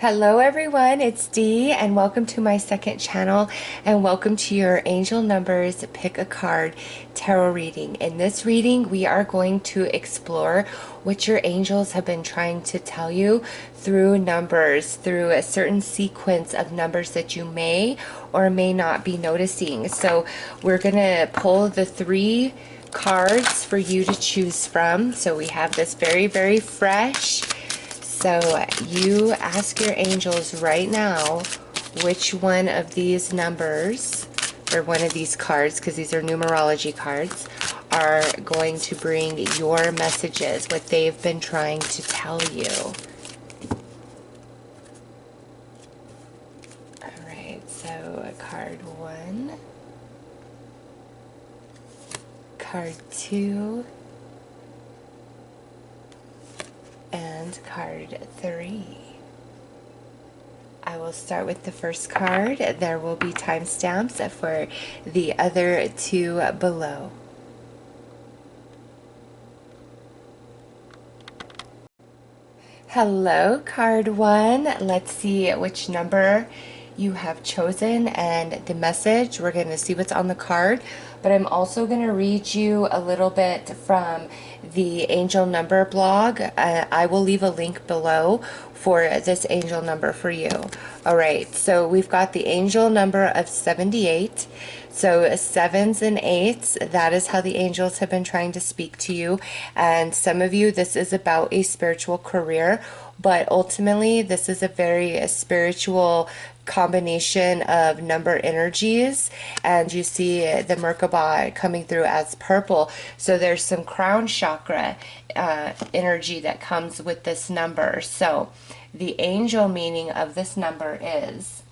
Hello everyone, it's Dee and welcome to my second channel and welcome to your Angel Numbers Pick a Card tarot reading. In this reading, we are going to explore what your angels have been trying to tell you through numbers, through a certain sequence of numbers that you may or may not be noticing. So we're going to pull the three cards for you to choose from. So we have this very fresh. So you ask your angels right now which one of these numbers, or one of these cards, because these are numerology cards, are going to bring your messages, what they've been trying to tell you. Alright, so card 1, card 2, and card 3. I will start with the first card. There will be timestamps for the other two below. Hello, card 1. Let's see which number you have chosen and the message. We're going to see what's on the card, but I'm also going to read you a little bit from the angel number blog. I will leave a link below for this angel number for you. All right, so we've got the angel number of 78. So 7s and 8s, that is how the angels have been trying to speak to you. And some of you, this is about a spiritual career, but ultimately this is a very spiritual combination of number energies, and you see the Merkaba coming through as purple. So there's some crown chakra energy that comes with this number. So the angel meaning of this number is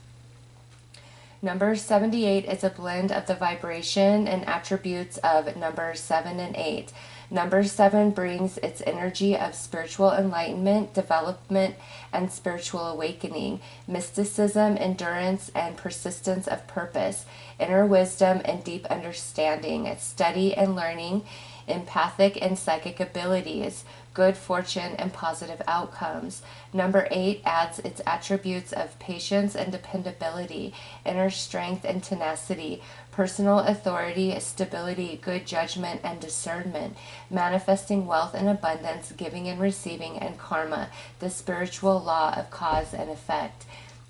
number 78 is a blend of the vibration and attributes of numbers 7 and 8. Number 7 brings its energy of spiritual enlightenment, development, and spiritual awakening, mysticism, endurance, and persistence of purpose, inner wisdom and deep understanding, study and learning, empathic and psychic abilities, good fortune and positive outcomes. Number 8 adds its attributes of patience and dependability, inner strength and tenacity, personal authority, stability, good judgment, and discernment, manifesting wealth and abundance, giving and receiving, and karma, the spiritual law of cause and effect.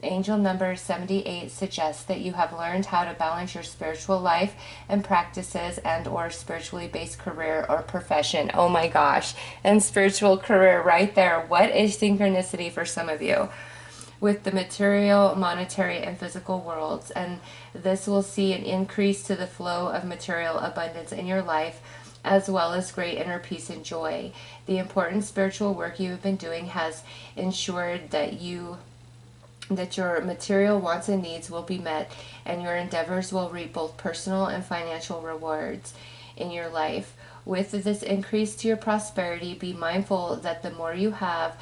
Angel number 78 suggests that you have learned how to balance your spiritual life and practices and or spiritually based career or profession. Oh my gosh, and spiritual career right there. What a synchronicity for some of you with the material, monetary, and physical worlds. And this will see an increase to the flow of material abundance in your life, as well as great inner peace and joy. The important spiritual work you have been doing has ensured that your material wants and needs will be met, and your endeavors will reap both personal and financial rewards in your life. With this increase to your prosperity, be mindful that the more you have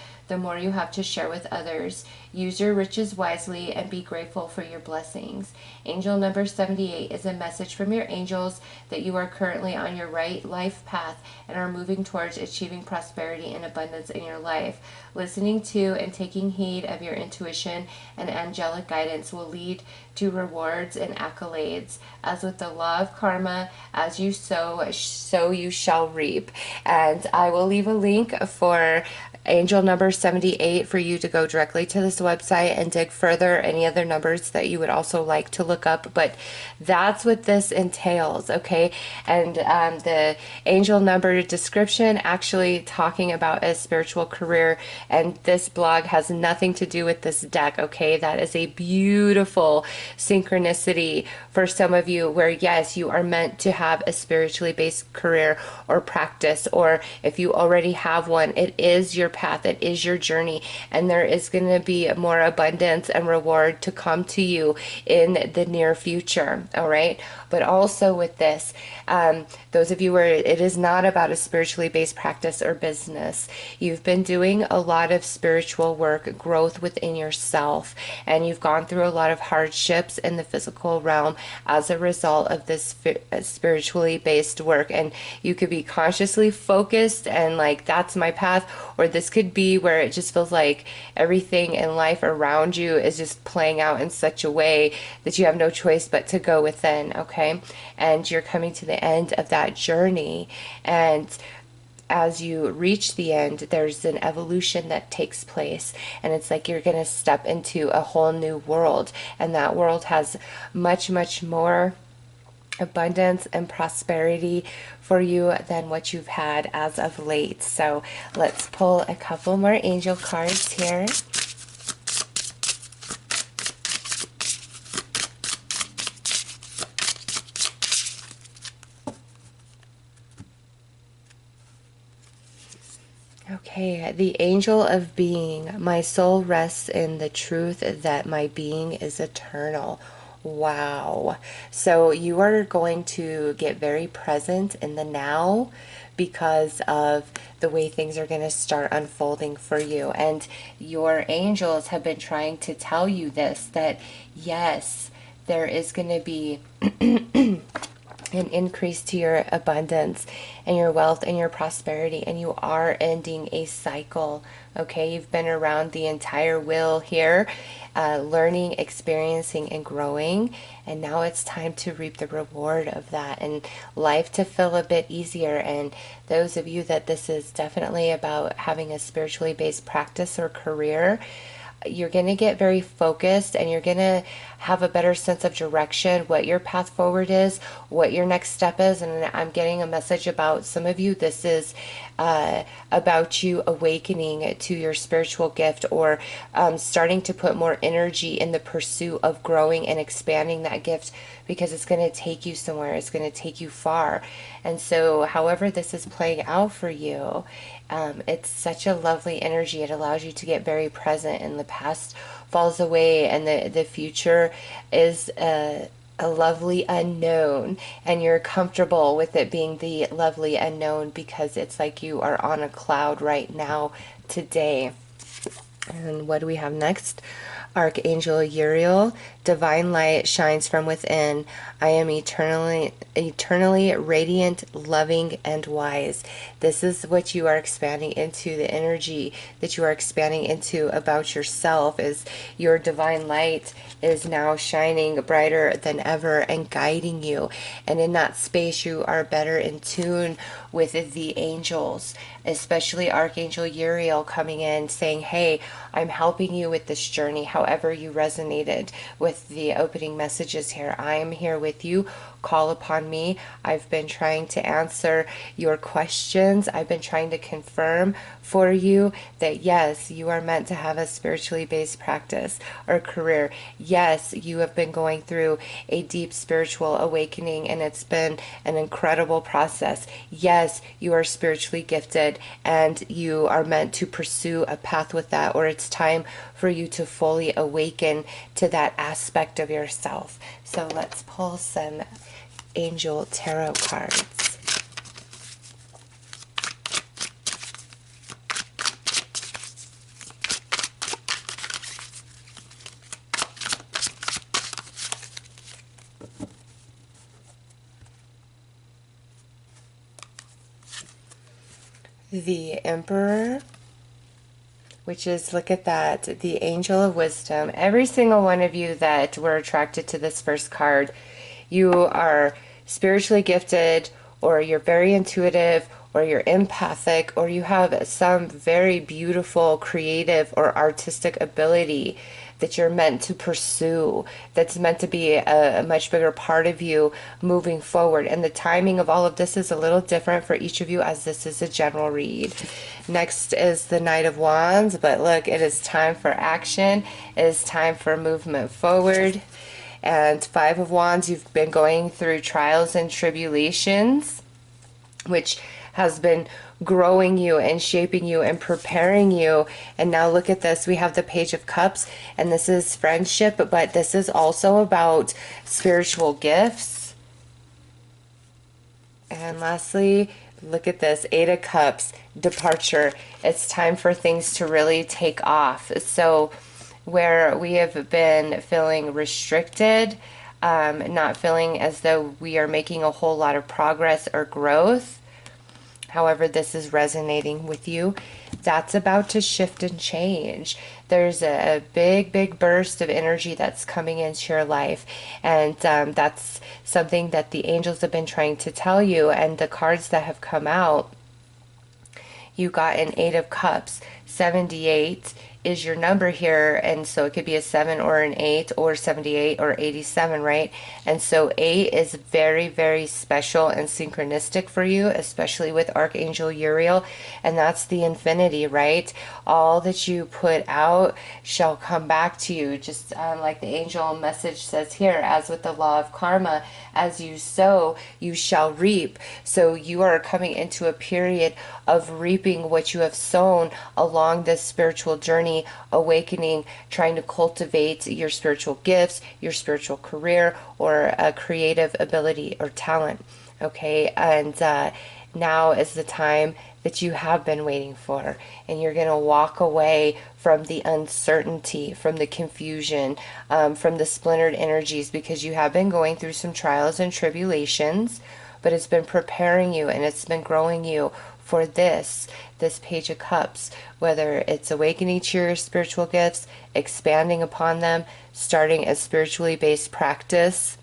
to share with others. Use your riches wisely and be grateful for your blessings. Angel number 78 is a message from your angels that you are currently on your right life path and are moving towards achieving prosperity and abundance in your life. Listening to and taking heed of your intuition and angelic guidance will lead to rewards and accolades. As with the law of karma, as you sow, so you shall reap. And I will leave a link for angel number 78 for you to go directly to this website and dig further any other numbers that you would also like to look up. But that's what this entails, okay? And the angel number description actually talking about a spiritual career, and this blog has nothing to do with this deck, okay? That is a beautiful synchronicity for some of you where yes, you are meant to have a spiritually based career or practice, or if you already have one, it is your path, it is your journey, and there is going to be more abundance and reward to come to you in the near future. All right, but also with this, those of you where it is not about a spiritually based practice or business, you've been doing a lot of spiritual work, growth within yourself, and you've gone through a lot of hardships in the physical realm as a result of this spiritually based work. And you could be consciously focused and like, that's my path, or this this could be where it just feels like everything in life around you is just playing out in such a way that you have no choice but to go within, okay? And you're coming to the end of that journey. And as you reach the end, there's an evolution that takes place, and it's like you're going to step into a whole new world, and that world has much, much more abundance and prosperity for you than what you've had as of late. So let's pull a couple more angel cards here. Okay, the angel of being. My soul rests in the truth that my being is eternal. Wow. So you are going to get very present in the now because of the way things are going to start unfolding for you. And your angels have been trying to tell you this, that yes, there is going to be an increase to your abundance and your wealth and your prosperity, and you are ending a cycle. Okay, you've been around the entire wheel here, learning, experiencing, and growing, and now it's time to reap the reward of that and life to feel a bit easier. And those of you that this is definitely about having a spiritually based practice or career, you're going to get very focused, and you're going to have a better sense of direction, what your path forward is, what your next step is. And I'm getting a message about some of you, this is about you awakening to your spiritual gift, or starting to put more energy in the pursuit of growing and expanding that gift, because it's going to take you somewhere, it's going to take you far. And so however this is playing out for you, it's such a lovely energy. It allows you to get very present, and the past falls away, and the future is a lovely unknown, and you're comfortable with it being the lovely unknown because it's like you are on a cloud right now today. And what do we have next? Archangel Uriel, divine light shines from within. I am eternally radiant, loving, and wise. This is what you are expanding into, the energy that you are expanding into about yourself, is your divine light is now shining brighter than ever and guiding you. And in that space, you are better in tune with the angels, especially Archangel Uriel coming in saying, hey, I'm helping you with this journey. However you resonated with the opening messages here, I am here with you. Call upon me. I've been trying to answer your questions. I've been trying to confirm for you that yes, you are meant to have a spiritually based practice or career. Yes, you have been going through a deep spiritual awakening, and it's been an incredible process. Yes, you are spiritually gifted, and you are meant to pursue a path with that, or it's time for you to fully awaken to that aspect of yourself. So let's pull some angel tarot cards. The Emperor, which is, look at that, the Angel of Wisdom. Every single one of you that were attracted to this first card, you are spiritually gifted, or you're very intuitive, or you're empathic, or you have some very beautiful creative or artistic ability that you're meant to pursue, that's meant to be a much bigger part of you moving forward. And the timing of all of this is a little different for each of you, as this is a general read. Next is the Knight of Wands, but look, it is time for action. It is time for movement forward. And Five of Wands, you've been going through trials and tribulations, which has been growing you and shaping you and preparing you. And now look at this, we have the Page of Cups, and this is friendship, but this is also about spiritual gifts. And lastly, look at this, Eight of Cups, departure. It's time for things to really take off. So where we have been feeling restricted, not feeling as though we are making a whole lot of progress or growth, however this is resonating with you, that's about to shift and change. There's a big, big burst of energy that's coming into your life. And that's something that the angels have been trying to tell you. And the cards that have come out, you got an 8 of Cups. 78 is your number here, and so it could be a 7 or an 8 or 78 or 87, right? And so 8 is very, very special and synchronistic for you, especially with Archangel Uriel, and that's the infinity, right? All that you put out shall come back to you, just like the angel message says here, as with the law of karma, as you sow, you shall reap. So you are coming into a period of reaping what you have sown along this spiritual journey, awakening, trying to cultivate your spiritual gifts, your spiritual career, or a creative ability or talent. Okay, and now is the time that you have been waiting for, and you're going to walk away from the uncertainty, from the confusion, from the splintered energies, because you have been going through some trials and tribulations, but it's been preparing you and it's been growing you for this Page of Cups, whether it's awakening to your spiritual gifts, expanding upon them, starting a spiritually based practice,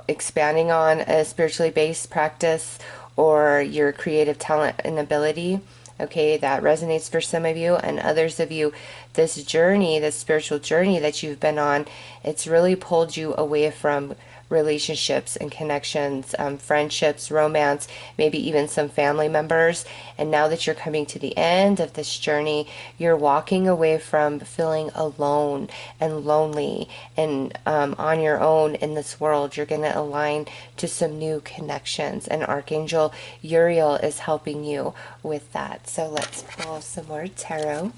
expanding on a spiritually based practice, or your creative talent and ability. Okay, that resonates for some of you, and others of you, this journey, this spiritual journey that you've been on, it's really pulled you away from relationships and connections, friendships, romance, maybe even some family members. And now that you're coming to the end of this journey, you're walking away from feeling alone and lonely and on your own in this world. You're going to align to some new connections, and Archangel Uriel is helping you with that. So let's pull some more tarot.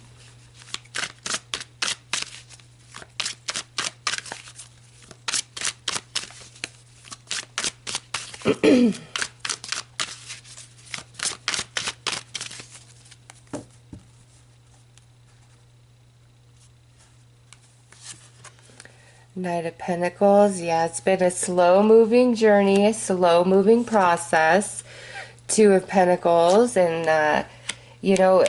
Knight of Pentacles. Yeah, it's been a slow-moving journey, a slow-moving process. 2 of Pentacles, and you know,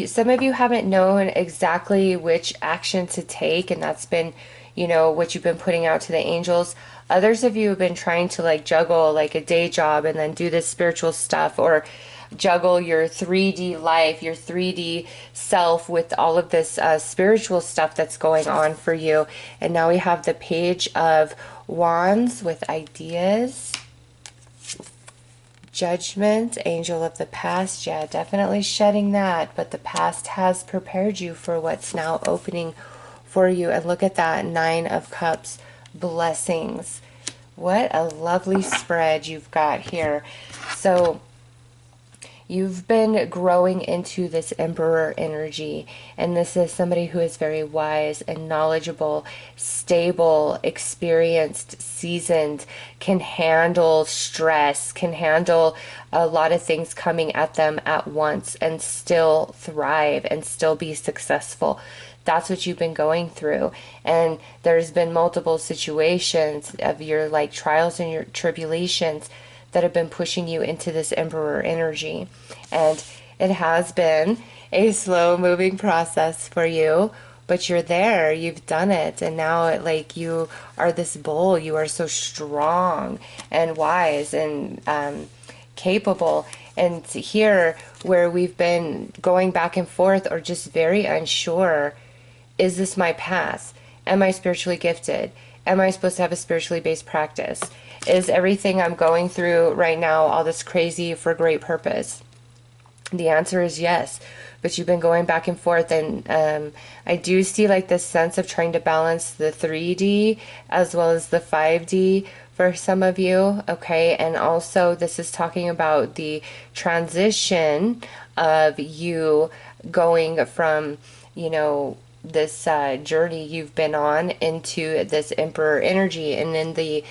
some of you haven't known exactly which action to take, and that's been, you know, what you've been putting out to the angels. Others of you have been trying to like juggle like a day job and then do this spiritual stuff, or juggle your 3D life, your 3D self with all of this spiritual stuff that's going on for you. And now we have the Page of Wands with ideas. Judgment, Angel of the Past. Yeah, definitely shedding that, but the past has prepared you for what's now opening for you. And look at that, 9 of Cups. Blessings. What a lovely spread you've got here. So you've been growing into this Emperor energy, and this is somebody who is very wise and knowledgeable, stable, experienced, seasoned, can handle stress, can handle a lot of things coming at them at once and still thrive and still be successful. That's what you've been going through. And there's been multiple situations of your like trials and your tribulations that have been pushing you into this Emperor energy. And it has been a slow moving process for you, but you're there, you've done it, and now like you are this bull. You are so strong and wise and capable. And here, where we've been going back and forth or just very unsure, is this my path? Am I spiritually gifted? Am I supposed to have a spiritually based practice? Is everything I'm going through right now all this crazy for great purpose? The answer is yes, but you've been going back and forth, and I do see like this sense of trying to balance the 3D as well as the 5D for some of you, okay? And also this is talking about the transition of you going from, you know, this journey you've been on into this Emperor energy. And in the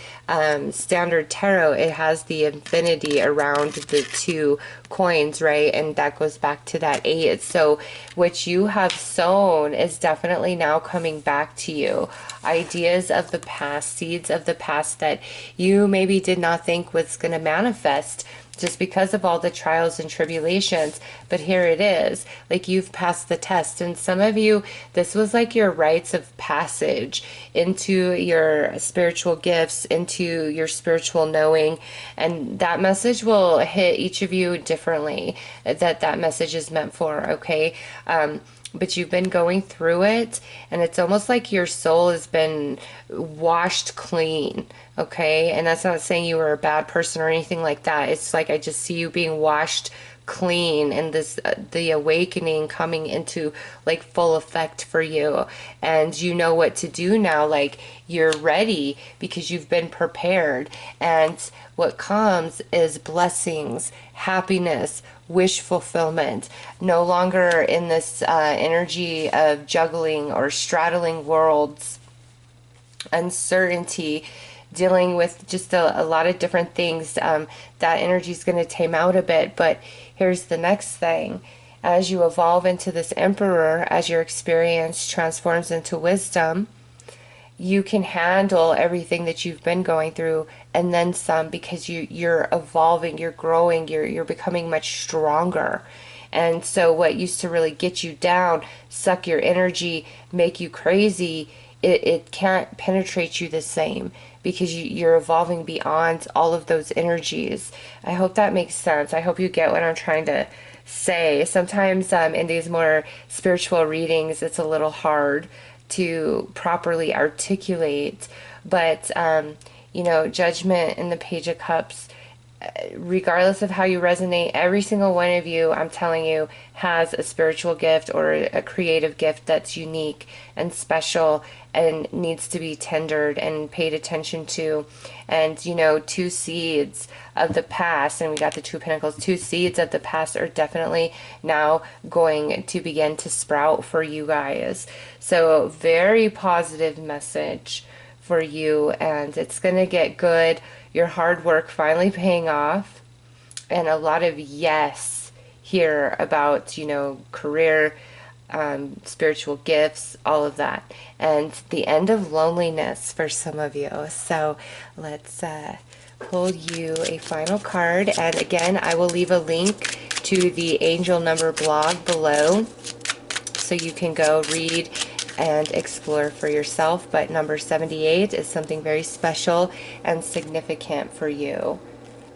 standard tarot, it has the infinity around the 2 coins, right? And that goes back to that 8. So what you have sown is definitely now coming back to you. Ideas of the past, seeds of the past that you maybe did not think was going to manifest. just because of all the trials and tribulations. But here it is, like you've passed the test. And some of you, this was like your rites of passage into your spiritual gifts, into your spiritual knowing. And that message will hit each of you differently, that message is meant for, okay? But you've been going through it, and it's almost like your soul has been washed clean, okay? And that's not saying you were a bad person or anything like that. It's like I just see you being washed clean, and this the awakening coming into like full effect for you, and you know what to do now. Like you're ready because you've been prepared, and what comes is blessings, happiness, wish fulfillment. No longer in this energy of juggling or straddling worlds, uncertainty, dealing with just a lot of different things. That energy is going to tame out a bit. But here's the next thing. As you evolve into this emperor, as your experience transforms into wisdom, you can handle everything that you've been going through and then some, because you're evolving, you're growing, you're becoming much stronger. And so what used to really get you down, suck your energy, make you crazy, it can't penetrate you the same, because you're evolving beyond all of those energies. I hope that makes sense. I hope you get what I'm trying to say. Sometimes in these more spiritual readings, it's a little hard to properly articulate, but you know, Judgment in the Page of Cups, regardless of how you resonate, every single one of you, I'm telling you, has a spiritual gift or a creative gift that's unique and special and needs to be tendered and paid attention to. And you know, two seeds of the past, and we got the Two of Pentacles, two seeds of the past are definitely now going to begin to sprout for you guys. So very positive message for you, and it's gonna get good. Your hard work finally paying off, and a lot of yes here about, you know, career, spiritual gifts, all of that, and the end of loneliness for some of you. So let's pull you a final card, and again, I will leave a link to the angel number blog below so you can go read and explore for yourself. But number 78 is something very special and significant for you,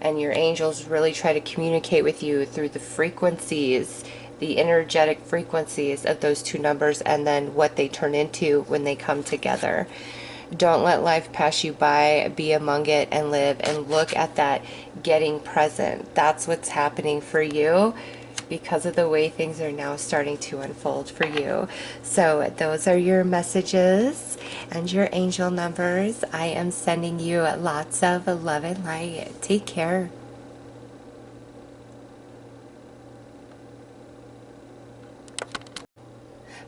and your angels really try to communicate with you through the frequencies, the energetic frequencies of those two numbers, and then what they turn into when they come together. Don't let life pass you by. Be among it and live, and look at that getting present. That's what's happening for you because of the way things are now starting to unfold for you. So those are your messages and your angel numbers. I am sending you lots of love and light. Take care.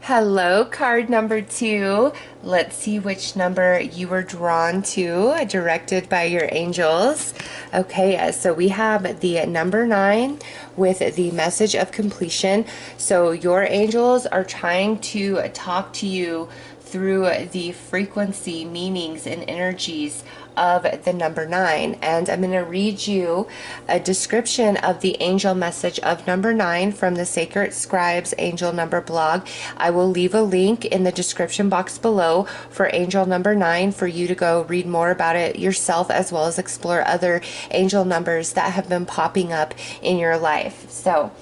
Hello, card number 2. Let's see which number you were drawn to, directed by your angels. Okay, so we have the number 9 with the message of completion. So your angels are trying to talk to you through the frequency, meanings, and energies of the number 9. And I'm going to read you a description of the angel message of number 9 from the Sacred Scribes Angel Number blog. I will leave a link in the description box below for angel number 9 for you to go read more about it yourself, as well as explore other angel numbers that have been popping up in your life. So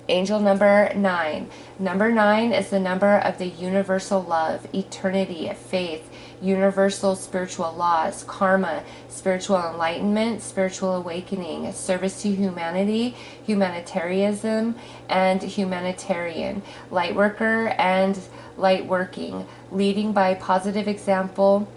angel number 9. Number 9 is the number of the universal love, eternity, faith, universal spiritual laws, karma, spiritual enlightenment, spiritual awakening, service to humanity, humanitarianism, and humanitarian, light worker and light working, leading by positive example,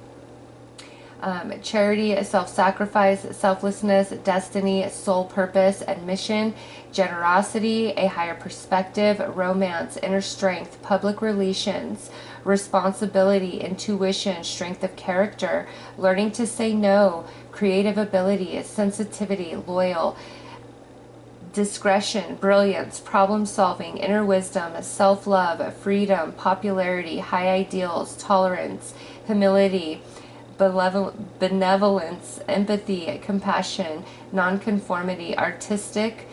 charity, self-sacrifice, selflessness, destiny, soul purpose and mission, generosity, a higher perspective, romance, inner strength, public relations, responsibility, intuition, strength of character, learning to say no, creative ability, sensitivity, loyal, discretion, brilliance, problem solving, inner wisdom, self-love, freedom, popularity, high ideals, tolerance, humility, benevolence, empathy, compassion, nonconformity, artistic,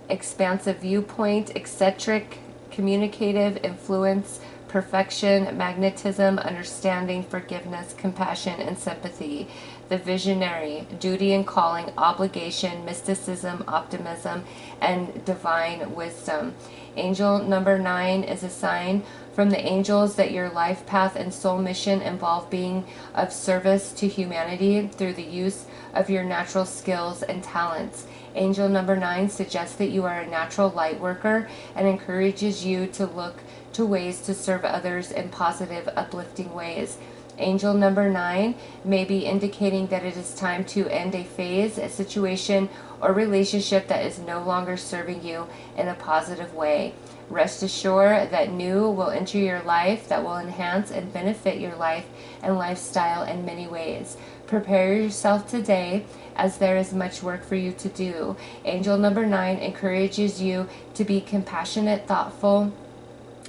expansive viewpoint, eccentric, communicative, influence, perfection, magnetism, understanding, forgiveness, compassion, and sympathy. The visionary, duty and calling, obligation, mysticism, optimism, and divine wisdom. Angel number 9 is a sign from the angels that your life path and soul mission involve being of service to humanity through the use of your natural skills and talents. Angel number 9 suggests that you are a natural light worker and encourages you to look to ways to serve others in positive, uplifting ways. Angel number 9 may be indicating that it is time to end a phase, a situation, or relationship that is no longer serving you in a positive way. Rest assured that new will enter your life that will enhance and benefit your life and lifestyle in many ways. Prepare yourself today as there is much work for you to do. Angel number 9 encourages you to be compassionate, thoughtful,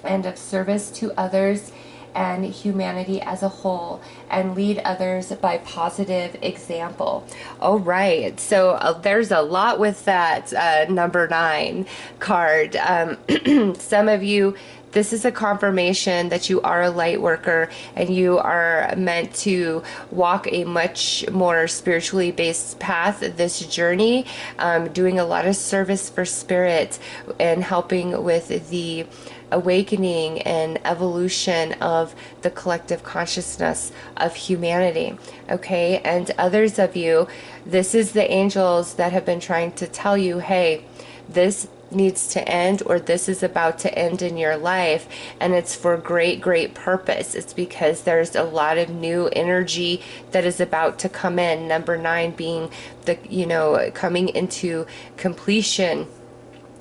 and of service to others and humanity as a whole, and lead others by positive example. All right, so there's a lot with that number 9 card. Some of you, this is a confirmation that you are a light worker and you are meant to walk a much more spiritually based path this journey, doing a lot of service for spirit and helping with the awakening and evolution of the collective consciousness of humanity. Okay, and others of you, this is the angels that have been trying to tell you, hey, this needs to end, or this is about to end in your life, and it's for great purpose. It's because there's a lot of new energy that is about to come in. Number 9 being the coming into completion,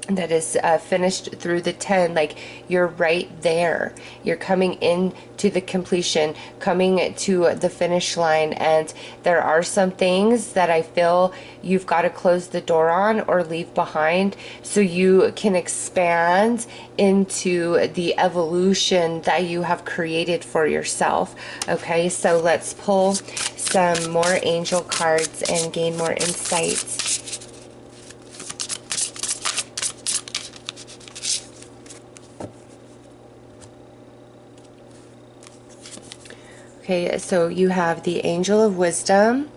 that is finished through the 10. Like, you're right there, you're coming in to the completion, coming to the finish line, and there are some things that I feel you've got to close the door on or leave behind so you can expand into the evolution that you have created for yourself. Okay, so let's pull some more angel cards and gain more insights. Okay, so you have the Angel of Wisdom.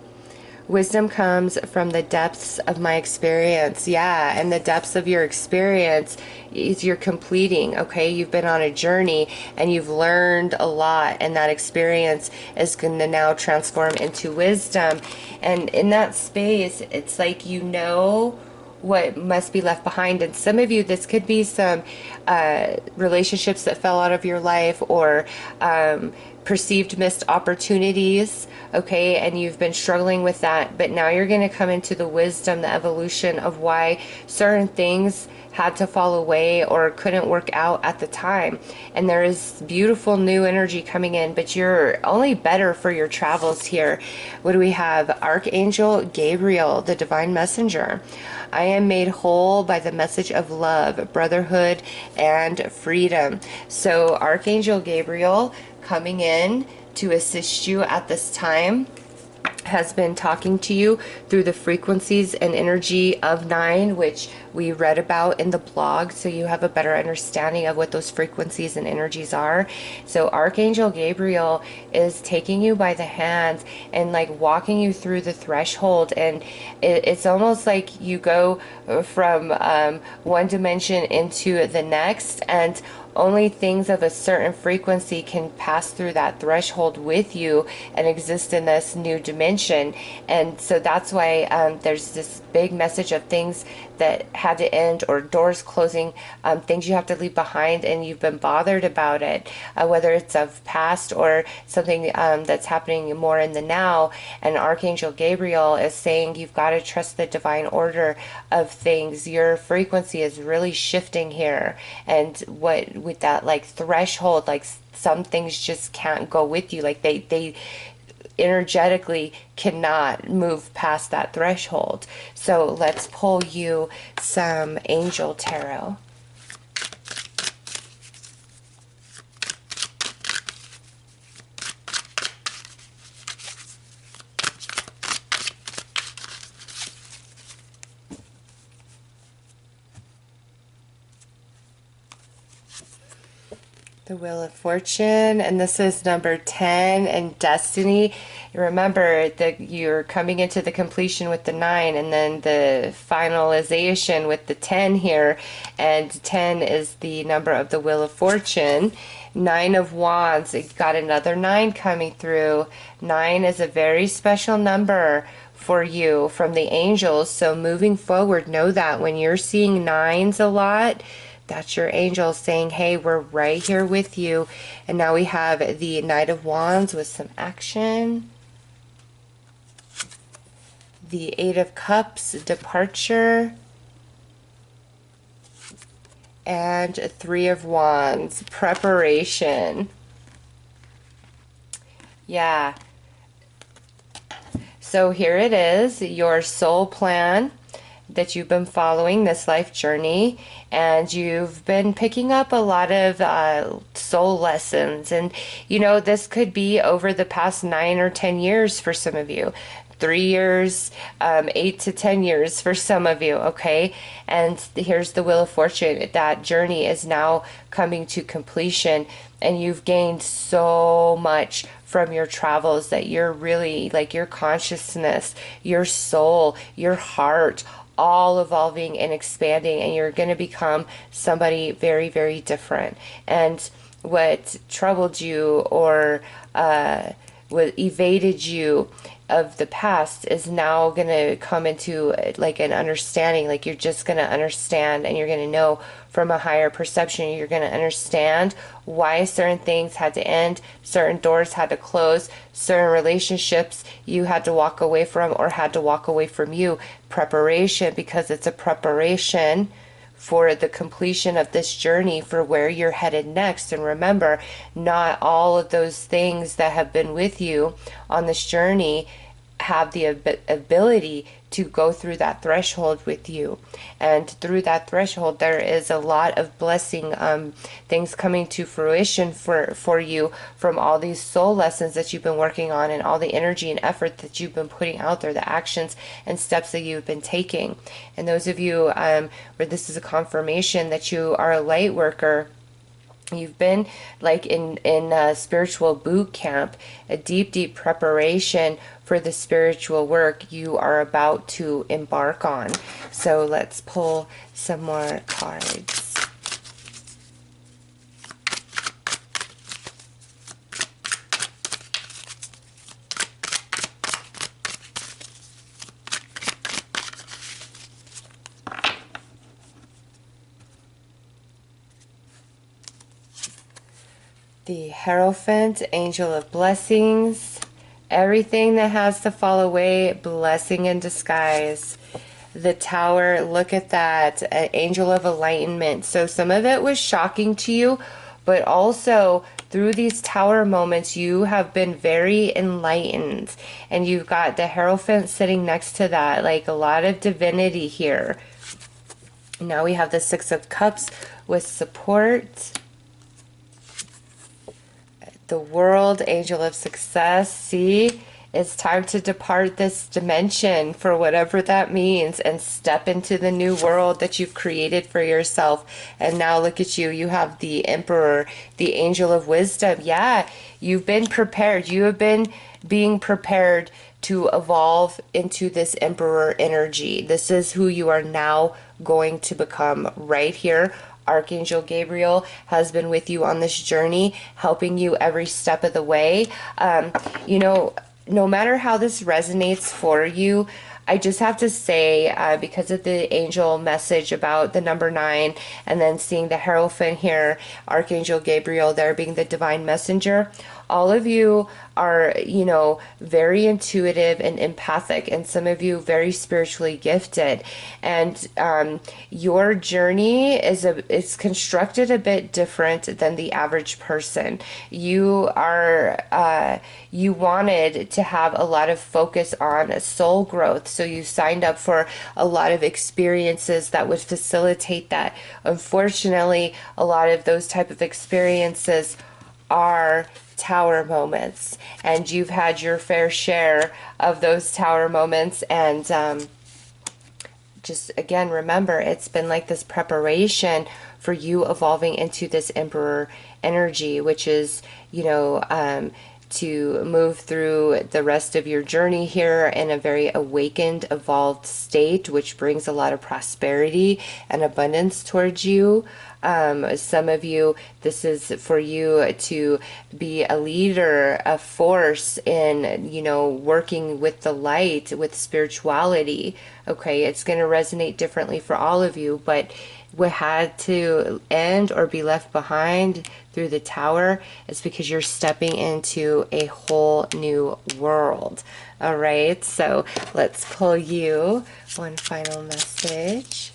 Wisdom comes from the depths of my experience. Yeah, and the depths of your experience is you're completing, okay? You've been on a journey and you've learned a lot, and that experience is going to now transform into wisdom. And in that space, it's like you know what must be left behind. And some of you, this could be some relationships that fell out of your life, or perceived missed opportunities, okay, and you've been struggling with that, but now you're going to come into the wisdom, the evolution of why certain things had to fall away or couldn't work out at the time. And there is beautiful new energy coming in, but you're only better for your travels here. What do we have? Archangel Gabriel, the divine messenger. I am made whole by the message of love, brotherhood, and freedom. So Archangel Gabriel coming in to assist you at this time has been talking to you through the frequencies and energy of 9, which we read about in the blog, so you have a better understanding of what those frequencies and energies are. So Archangel Gabriel is taking you by the hand and like walking you through the threshold, and it's almost like you go from one dimension into the next, and only things of a certain frequency can pass through that threshold with you and exist in this new dimension. And so that's why there's this big message of things that had to end, or doors closing, things you have to leave behind, and you've been bothered about it, whether it's of past or something that's happening more in the now. And Archangel Gabriel is saying you've got to trust the divine order of things. Your frequency is really shifting here, and what with that like threshold, like some things just can't go with you, like they energetically cannot move past that threshold. So let's pull you some angel tarot. The Wheel of Fortune, and this is number 10 and Destiny. Remember that you're coming into the completion with the 9 and then the finalization with the 10 here, and 10 is the number of the Wheel of Fortune. 9 of Wands, it got another 9 coming through. 9 is a very special number for you from the angels, so moving forward, know that when you're seeing 9s a lot, that's your angel saying, hey, we're right here with you. And now we have the Knight of Wands with some action. The Eight of Cups, departure. And Three of Wands, preparation. Yeah. So here it is, your soul plan that you've been following this life journey, and you've been picking up a lot of soul lessons. And you know, this could be over the past 9 or 10 years for some of you, 3 years, 8 to 10 years for some of you, okay? And here's the Wheel of Fortune. That journey is now coming to completion, and you've gained so much from your travels that you're really, like, your consciousness, your soul, your heart, all evolving and expanding, and you're going to become somebody very, very different. And what troubled you or what evaded you of the past is now going to come into like an understanding. Like, you're just going to understand, and you're going to know from a higher perception. You're going to understand why certain things had to end, certain doors had to close, certain relationships you had to walk away from or had to walk away from you. Preparation, because it's a preparation for the completion of this journey for where you're headed next. And remember, not all of those things that have been with you on this journey have the ability to go through that threshold with you. And through that threshold, there is a lot of blessing, things coming to fruition for you from all these soul lessons that you've been working on, and all the energy and effort that you've been putting out there, the actions and steps that you've been taking. And those of you where this is a confirmation that you are a light worker, you've been like in a spiritual boot camp, a deep preparation for the spiritual work you are about to embark on. So let's pull some more cards. The Hierophant, Angel of Blessings. Everything that has to fall away, blessing in disguise. The Tower, look at that, an Angel of Enlightenment. So some of it was shocking to you, but also through these Tower moments, you have been very enlightened. And you've got the Hierophant sitting next to that, like a lot of divinity here. Now we have the Six of Cups with support. The World, Angel of Success. See, it's time to depart this dimension for whatever that means and step into the new world that you've created for yourself. And now look at you. You have the Emperor, the Angel of Wisdom. Yeah, you've been prepared. You have been being prepared to evolve into this Emperor energy. This is who you are now going to become right here. Archangel Gabriel has been with you on this journey, helping you every step of the way. You know, no matter how this resonates for you, I just have to say, because of the angel message about the number 9, and then seeing the Hierophant here, Archangel Gabriel there being the divine messenger, all of you are, you know, very intuitive and empathic, and some of you very spiritually gifted. And your journey is constructed a bit different than the average person. You are you wanted to have a lot of focus on soul growth, so you signed up for a lot of experiences that would facilitate that. Unfortunately, a lot of those type of experiences are Tower moments, and you've had your fair share of those Tower moments, and just just again, remember, it's been like this preparation for you evolving into this emperor energy, which is, to move through the rest of your journey here in a very awakened, evolved state, which brings a lot of prosperity and abundance towards you. Some of you, this is for you to be a leader, a force in, working with the light, with spirituality. Okay, it's going to resonate differently for all of you, but what had to end or be left behind through the tower is because you're stepping into a whole new world. All right, so let's pull you one final message.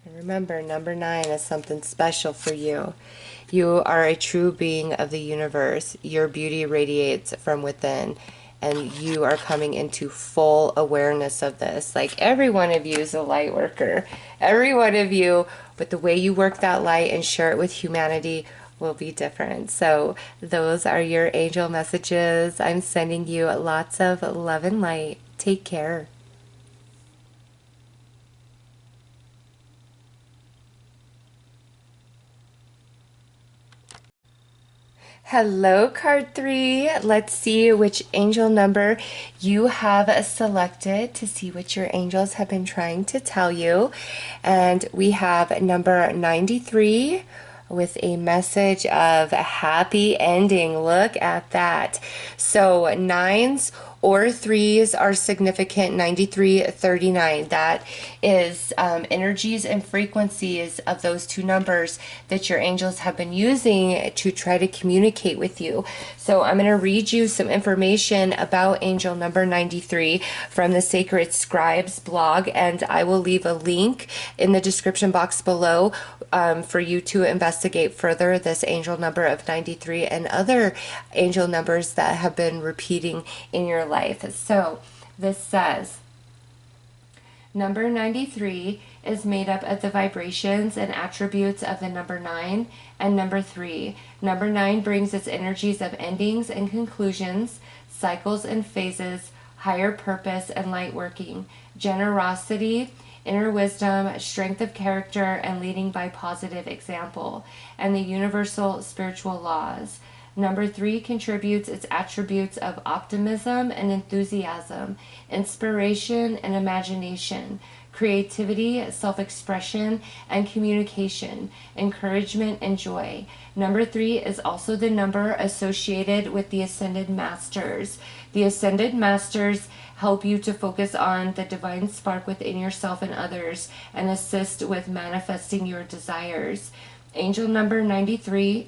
And remember, number 9 is something special for you. You are a true being of the universe. Your beauty radiates from within, and you are coming into full awareness of this. Like, every one of you is a light worker. Every one of you, but the way you work that light and share it with humanity will be different. So those are your angel messages. I'm sending you lots of love and light. Take care. Hello, card 3. Let's see which angel number you have selected to see what your angels have been trying to tell you. And we have number 93 with a message of a happy ending. Look at that. So 9s or 3s are significant. 93, 39. That is energies and frequencies of those two numbers that your angels have been using to try to communicate with you. So I'm going to read you some information about angel number 93 from the Sacred Scribes blog, and I will leave a link in the description box below for you to investigate further this angel number of 93 and other angel numbers that have been repeating in your life. So this says, number 93 is made up of the vibrations and attributes of the number 9 and number 3. Number 9 brings its energies of endings and conclusions, cycles and phases, higher purpose and light working, generosity, inner wisdom, strength of character, and leading by positive example, and the universal spiritual laws. Number 3 contributes its attributes of optimism and enthusiasm, inspiration and imagination, creativity, self-expression, and communication, encouragement, and joy. Number 3 is also the number associated with the Ascended Masters. The Ascended Masters help you to focus on the divine spark within yourself and others and assist with manifesting your desires. Angel number 93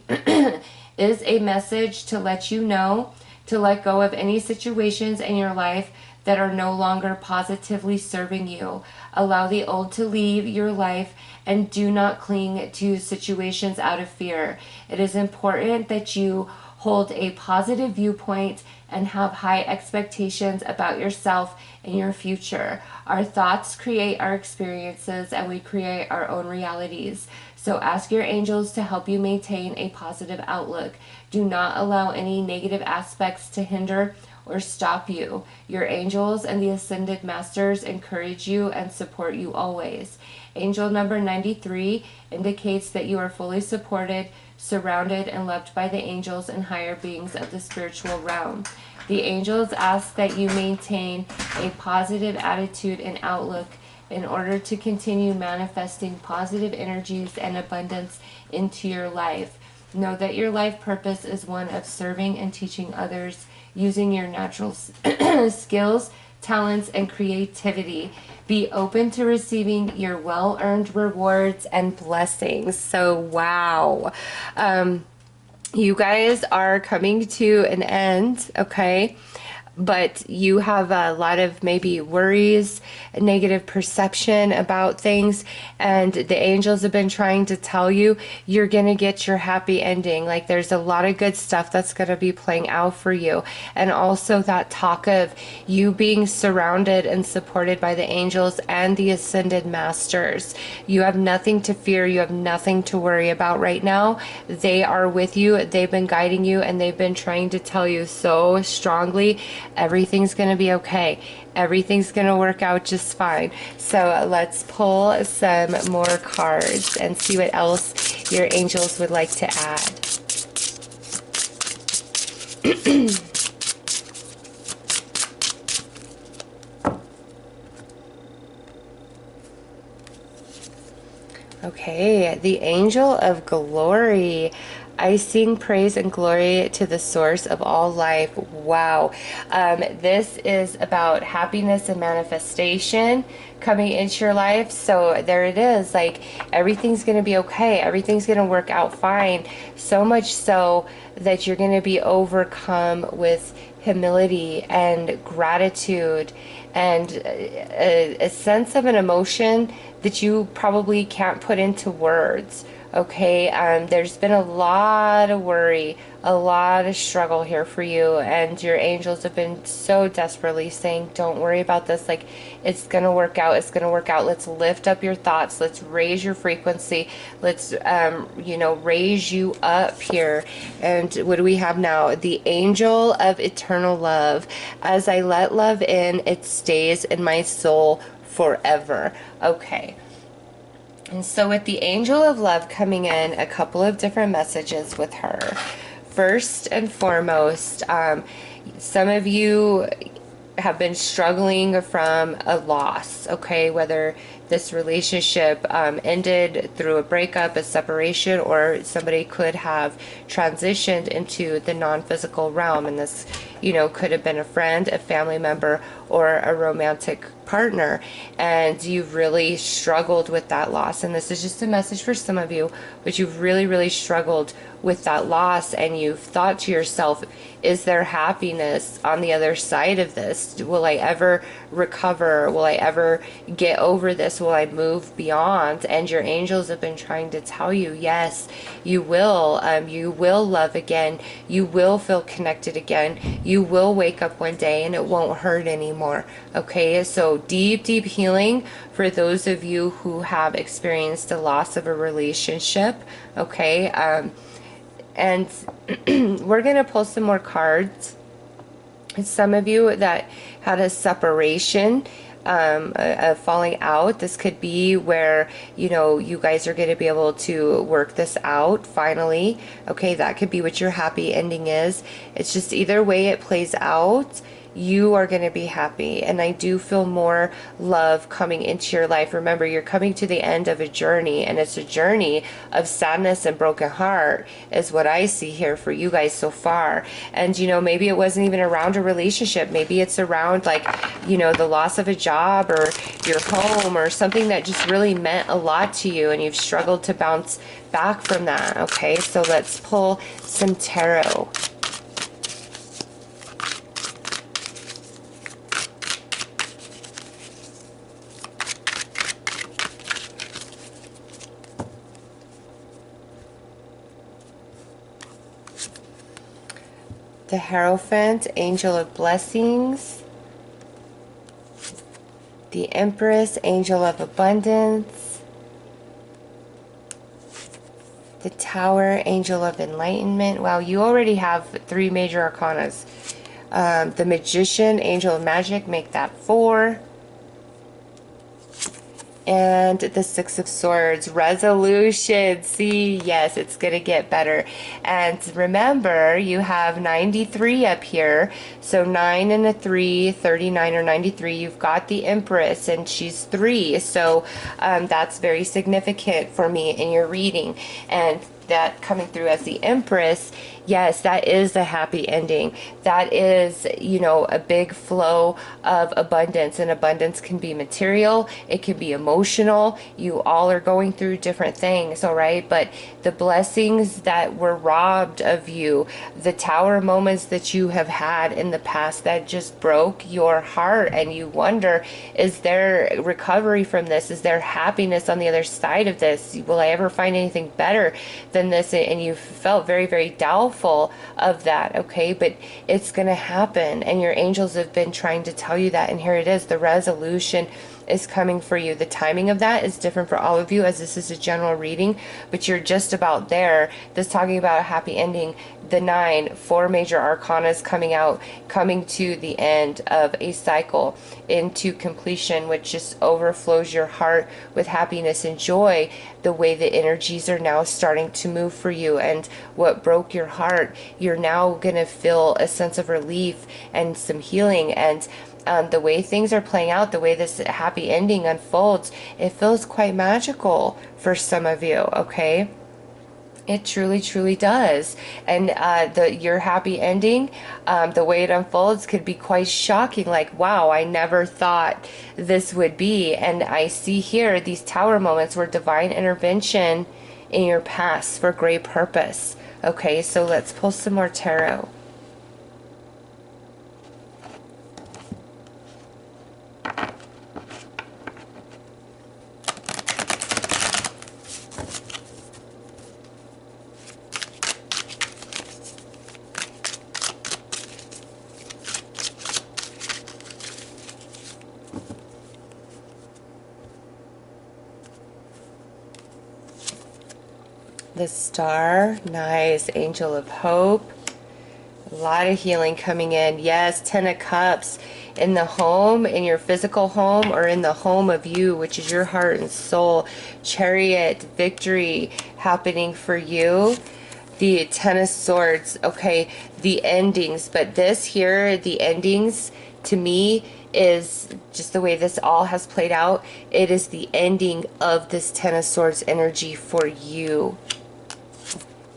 is a message to let you know to let go of any situations in your life that are no longer positively serving you. Allow the old to leave your life and do not cling to situations out of fear. It is important that you hold a positive viewpoint and have high expectations about yourself and your future. Our thoughts create our experiences, and we create our own realities. So ask your angels to help you maintain a positive outlook. Do not allow any negative aspects to hinder or stop you. Your angels and the Ascended Masters encourage you and support you always. Angel number 93 indicates that you are fully supported, surrounded, and loved by the angels and higher beings of the spiritual realm. The angels ask that you maintain a positive attitude and outlook in order to continue manifesting positive energies and abundance into your life. Know that your life purpose is one of serving and teaching others using your natural skills, talents, and creativity. Be open to receiving your well-earned rewards and blessings. So, wow. You guys are coming to an end, okay? But you have a lot of maybe worries, negative perception about things, and the angels have been trying to tell you you're going to get your happy ending. Like, there's a lot of good stuff that's going to be playing out for you. And also that talk of you being surrounded and supported by the angels and the Ascended Masters. You have nothing to fear. You have nothing to worry about right now. They are with you. They've been guiding you, and they've been trying to tell you so strongly Everything's going to be okay. Everything's going to work out just fine. So let's pull some more cards and see what else your angels would like to add. Okay, the angel of glory. I sing praise and glory to the source of all life. Wow. This is about happiness and manifestation coming into your life. So there it is. Like, everything's going to be okay. Everything's going to work out fine. So much so that you're going to be overcome with humility and gratitude and a sense of an emotion that you probably can't put into words. Okay, there's been a lot of worry, a lot of struggle here for you, and your angels have been so desperately saying, don't worry about this. Like, it's gonna work out. It's gonna work out. Let's lift up your thoughts. Let's raise your frequency. Let's raise you up here. And what do we have now? The angel of eternal love. As I let love in, it stays in my soul forever. Okay. And so with the angel of love coming in, a couple of different messages with her. First and foremost, some of you have been struggling from a loss, okay? Whether this relationship ended through a breakup, a separation, or somebody could have transitioned into the non-physical realm. And this, could have been a friend, a family member, or a romantic partner, and you've really struggled with that loss. And this is just a message for some of you, but you've really struggled with that loss, and you've thought to yourself, is there happiness on the other side of this? Will I ever recover? Will I ever get over this? Will I move beyond? And your angels have been trying to tell you, yes, you will. You will love again. You will feel connected again. You will wake up one day and it won't hurt anymore. Okay, so deep healing for those of you who have experienced the loss of a relationship. Okay, and we're going to pull some more cards. Some of you that had a separation, a falling out, this could be where, you guys are going to be able to work this out finally. Okay, that could be what your happy ending is. It's just either way it plays out, you are going to be happy. And I do feel more love coming into your life. Remember, you're coming to the end of a journey, and it's a journey of sadness and broken heart is what I see here for you guys so far. And maybe it wasn't even around a relationship. Maybe it's around the loss of a job or your home or something that just really meant a lot to you, and you've struggled to bounce back from that. Okay, so let's pull some tarot. The Hierophant, Angel of Blessings. The Empress, Angel of Abundance. The Tower, Angel of Enlightenment. Wow, you already have 3 major arcanas. The Magician, Angel of Magic, make that 4. And the Six of Swords, resolution. See, yes, it's going to get better. And remember, you have 93 up here. So 9 and a 3, 39 or 93. You've got the Empress, and she's 3. So that's very significant for me in your reading. And that coming through as the Empress, yes, that is a happy ending. That is, a big flow of abundance, and abundance can be material, it can be emotional. You all are going through different things, all right? But the blessings that were robbed of you, the Tower moments that you have had in the past that just broke your heart, and you wonder, is there recovery from this? Is there happiness on the other side of this? Will I ever find anything better than this? And you felt very doubtful of that. Okay, but it's going to happen, and your angels have been trying to tell you that. And here it is, the resolution is coming for you. The timing of that is different for all of you, as this is a general reading, but you're just about there. This talking about a happy ending. The 9, 4 major arcanas coming out, coming to the end of a cycle into completion, which just overflows your heart with happiness and joy. The way the energies are now starting to move for you, and what broke your heart, you're now gonna feel a sense of relief and some healing. And the way things are playing out, the way this happy ending unfolds, it feels quite magical for some of you, okay? It truly, truly does. And your happy ending, the way it unfolds could be quite shocking. Like, wow, I never thought this would be. And I see here these tower moments where divine intervention in your past for great purpose. Okay, so let's pull some more tarot. The Star, nice. Angel of Hope, a lot of healing coming in. Yes, 10 of Cups in the home, in your physical home, or in the home of you, which is your heart and soul. Chariot, victory happening for you. The 10 of Swords, okay, the endings. But this here, the endings, to me, is just the way this all has played out. It is the ending of this 10 of Swords energy for you.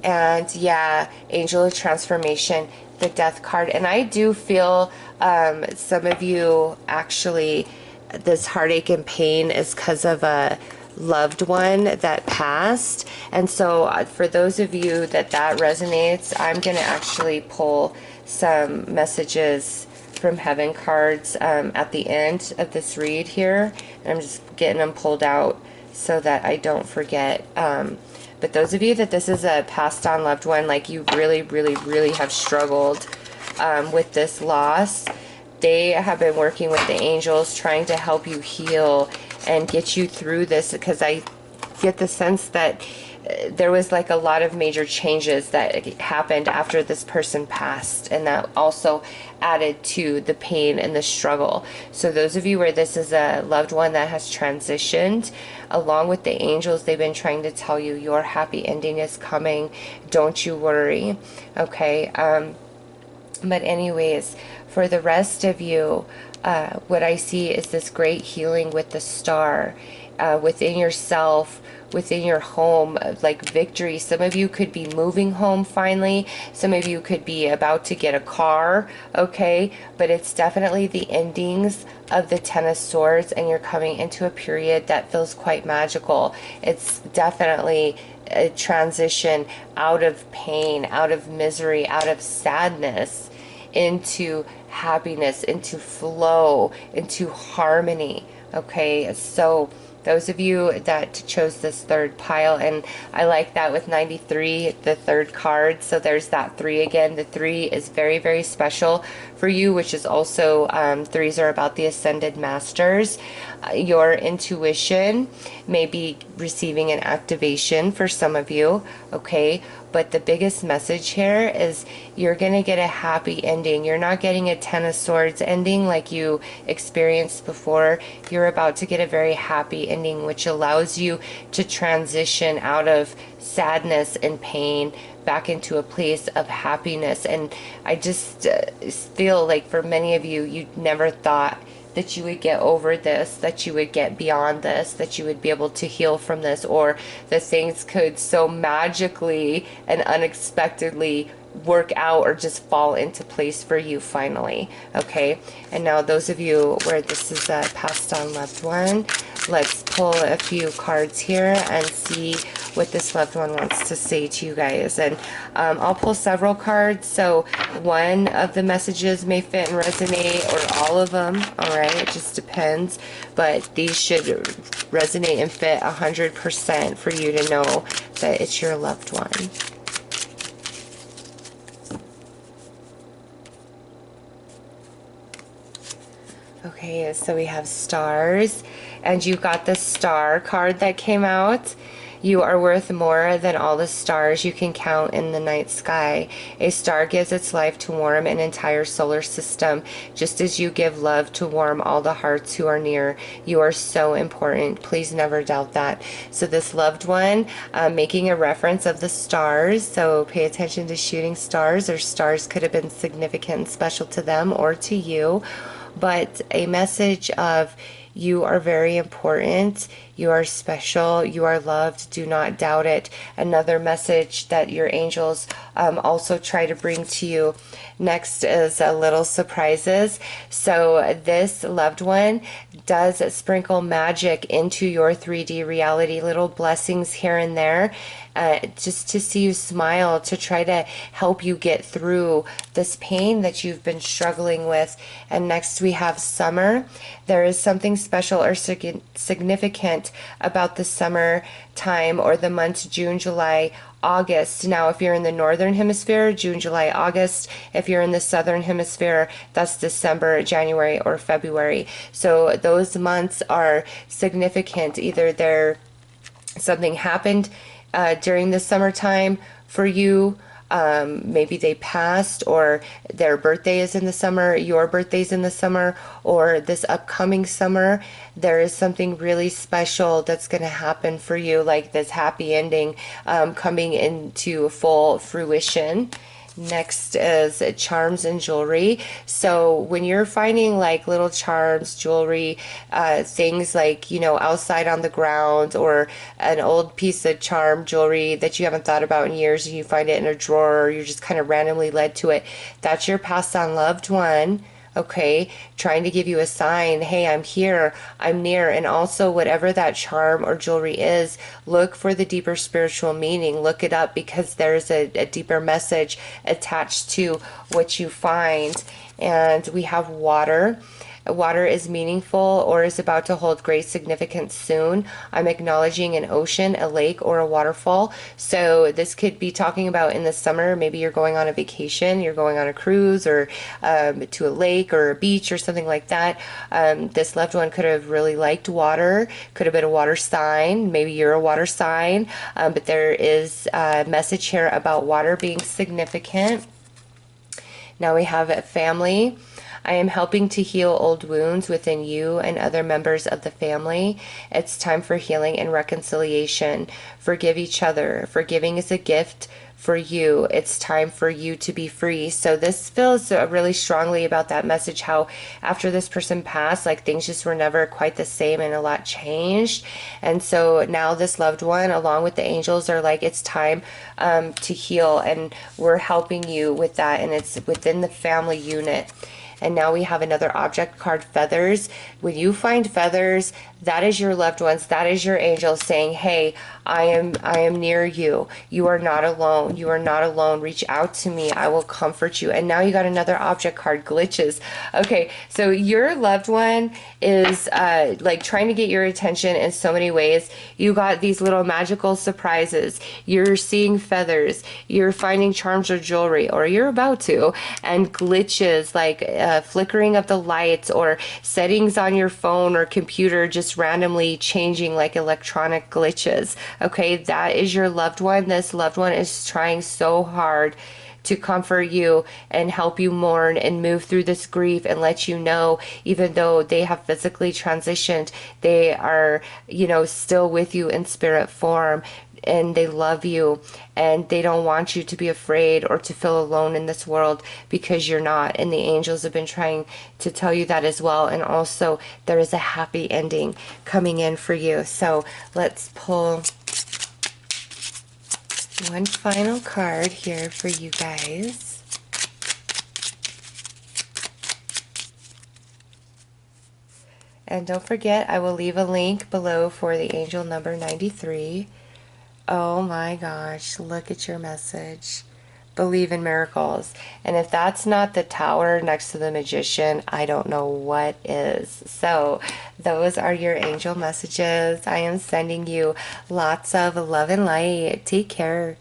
And yeah, Angel of Transformation, the Death card. And I do feel some of you actually, this heartache and pain is because of a loved one that passed. And so for those of you that resonates, I'm going to actually pull some messages from heaven cards at the end of this read here. And I'm just getting them pulled out so that I don't forget. But those of you that this is a passed on loved one, like you really, really, really have struggled with this loss, they have been working with the angels trying to help you heal and get you through this, because I get the sense that there was like a lot of major changes that happened after this person passed, and that also added to the pain and the struggle. So those of you where this is a loved one that has transitioned, along with the angels, they've been trying to tell you your happy ending is coming. Don't you worry, okay? But anyways, for the rest of you, what I see is this great healing with the Star within yourself, within your home, like victory. Some of you could be moving home finally. Some of you could be about to get a car, okay? But it's definitely the endings of the 10 of Swords, and you're coming into a period that feels quite magical. It's definitely a transition out of pain, out of misery, out of sadness, into happiness, into flow, into harmony, okay? So those of you that chose this third pile, and I like that with 93, the third card, so there's that 3 again. The 3 is very, very special for you, which is also, 3s are about the Ascended Masters. Your intuition may be receiving an activation for some of you, okay? But the biggest message here is you're going to get a happy ending. You're not getting a 10 of Swords ending like you experienced before. You're about to get a very happy ending, which allows you to transition out of sadness and pain back into a place of happiness. And I just feel like for many of you, you never thought that you would get over this, that you would get beyond this, that you would be able to heal from this, or that things could so magically and unexpectedly work out or just fall into place for you finally, okay? And now those of you where this is a passed on loved one, let's pull a few cards here and see what this loved one wants to say to you guys. And I'll pull several cards, so one of the messages may fit and resonate, or all of them, all right? It just depends, but these should resonate and fit 100% for you to know that it's your loved one. Okay, so we have stars, and you got the star card that came out. You are worth more than all the stars you can count in the night sky. A star gives its life to warm an entire solar system, just as you give love to warm all the hearts who are near. You are so important. Please never doubt that. So this loved one, making a reference of the stars, so pay attention to shooting stars, or stars could have been significant and special to them or to you, but a message of you are very important, you are special, you are loved, do not doubt it. Another message that your angels also try to bring to you. Next is little surprises. So this loved one does sprinkle magic into your 3D reality, little blessings here and there, just to see you smile, to try to help you get through this pain that you've been struggling with. And next we have summer. There is something special or significant about the summer time, or the months June, July, August. Now, if you're in the northern hemisphere, June, July, August. If you're in the southern hemisphere, that's December, January, or February. So those months are significant. Either something happened during the summertime for you. Maybe they passed, or their birthday is in the summer, your birthday's in the summer, or this upcoming summer, there is something really special that's going to happen for you, like this happy ending coming into full fruition. Next is charms and jewelry. So when you're finding like little charms, jewelry, things like, outside on the ground, or an old piece of charm jewelry that you haven't thought about in years, and you find it in a drawer, or you're just kind of randomly led to it, that's your passed on loved one. Okay, trying to give you a sign, hey, I'm here, I'm near. And also, whatever that charm or jewelry is, look for the deeper spiritual meaning. Look it up, because there's a deeper message attached to what you find. And we have water. Water is meaningful, or is about to hold great significance soon. I'm acknowledging an ocean, a lake, or a waterfall. So this could be talking about in the summer. Maybe you're going on a vacation, you're going on a cruise, or to a lake or a beach or something like that. This loved one could have really liked water, could have been a water sign. Maybe you're a water sign, but there is a message here about water being significant. Now we have a family. I am helping to heal old wounds within you and other members of the family. It's time for healing and reconciliation. Forgive each other. Forgiving is a gift for you. It's time for you to be free. So this feels really strongly about that message, how after this person passed, like things just were never quite the same, and a lot changed. And so now this loved one, along with the angels, are like, it's time to heal, and we're helping you with that, and it's within the family unit. And now we have another object card, feathers. When you find feathers, that is your loved ones. That is your angels saying, hey, I am near you. You are not alone. You are not alone. Reach out to me. I will comfort you. And now you got another object card, glitches. Okay, so your loved one is like trying to get your attention in so many ways. You got these little magical surprises. You're seeing feathers. You're finding charms or jewelry, or you're about to. And glitches, like flickering of the lights, or settings on your phone or computer just randomly changing, like electronic glitches. Okay, that is your loved one. This loved one is trying so hard to comfort you and help you mourn and move through this grief, and let you know, even though they have physically transitioned, they are, still with you in spirit form, and they love you, and they don't want you to be afraid or to feel alone in this world, because you're not. And the angels have been trying to tell you that as well. And also, there is a happy ending coming in for you. So let's pull one final card here for you guys. And don't forget, I will leave a link below for the angel number 93. Oh my gosh, look at your message. Believe in miracles. And if that's not the tower next to the magician, I don't know what is. So those are your angel messages. I am sending you lots of love and light. Take care.